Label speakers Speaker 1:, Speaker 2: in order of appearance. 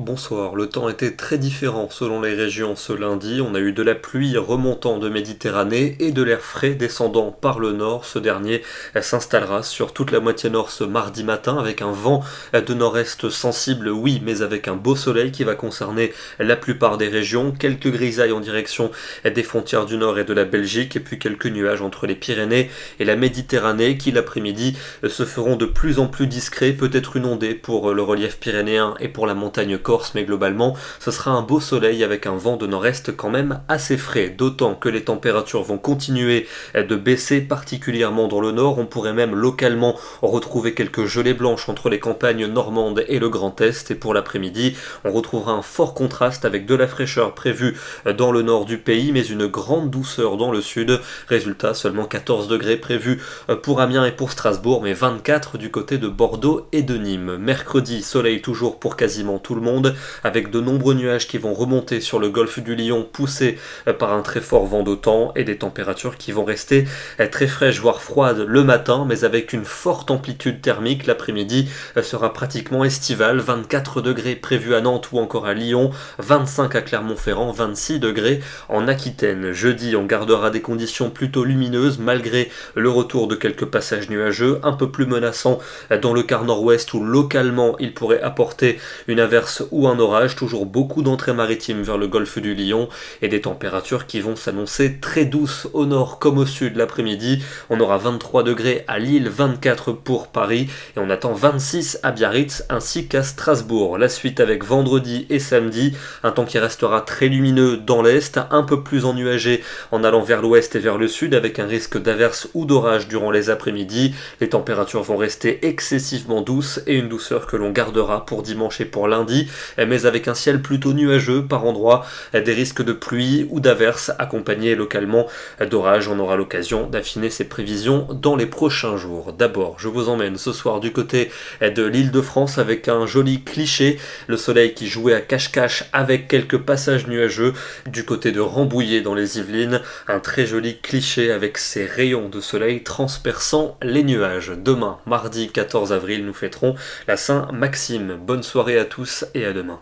Speaker 1: bonsoir. Le temps était très différent selon les régions ce lundi. On a eu de la pluie remontant de Méditerranée et de l'air frais descendant par le nord. Ce dernier s'installera sur toute la moitié nord ce mardi matin avec un vent de nord-est sensible, oui, mais avec un beau soleil qui va concerner la plupart des régions. Quelques grisailles en direction des frontières du nord et de la Belgique et puis quelques nuages entre les Pyrénées et la Méditerranée qui l'après-midi se feront de plus en plus discrets, peut-être inondés pour le relief pyrénéen et pour la montagne corse, mais globalement ce sera un beau soleil avec un vent de nord-est quand même assez frais, d'autant que les températures vont continuer de baisser, particulièrement dans le nord. On pourrait même localement retrouver quelques gelées blanches entre les campagnes normandes et le Grand Est, et pour l'après-midi on retrouvera un fort contraste avec de la fraîcheur prévue dans le nord du pays, mais une grande douceur dans le sud. Résultat, seulement 14 degrés prévus pour Amiens et pour Strasbourg, mais 24 du côté de Bordeaux et de Nîmes. Mercredi, soleil toujours pour quasiment tout le monde, avec de nombreux nuages qui vont remonter sur le golfe du Lion, poussés par un très fort vent d'OTAN, et des températures qui vont rester très fraîches, voire froides le matin, mais avec une forte amplitude thermique. L'après-midi sera pratiquement estival, 24 degrés prévus à Nantes ou encore à Lyon, 25 à Clermont-Ferrand, 26 degrés en Aquitaine. Jeudi, on gardera des conditions plutôt lumineuses, malgré le retour de quelques passages nuageux, un peu plus menaçants dans le quart nord-ouest où localement il pourrait apporter une averse ou un orage. Toujours beaucoup d'entrées maritimes vers le golfe du Lion et des températures qui vont s'annoncer très douces au nord comme au sud l'après-midi. On aura 23 degrés à Lille, 24 pour Paris et on attend 26 à Biarritz ainsi qu'à Strasbourg. La suite avec vendredi et samedi, un temps qui restera très lumineux dans l'est, un peu plus ennuagé en allant vers l'ouest et vers le sud avec un risque d'averse ou d'orage durant les après-midi. Les températures vont rester excessivement douces et une douceur que l'on gardera pour dimanche et pour lundi, mais avec un ciel plutôt nuageux par endroits, des risques de pluie ou d'averse accompagnés localement d'orages. On aura l'occasion d'affiner ces prévisions dans les prochains jours. D'abord, je vous emmène ce soir du côté de l'Île-de-France avec un joli cliché, le soleil qui jouait à cache-cache avec quelques passages nuageux du côté de Rambouillet dans les Yvelines, un très joli cliché avec ses rayons de soleil transperçant les nuages. Demain, mardi 14 avril, nous fêterons la Saint-Maxime. Bonne soirée à tous et à demain.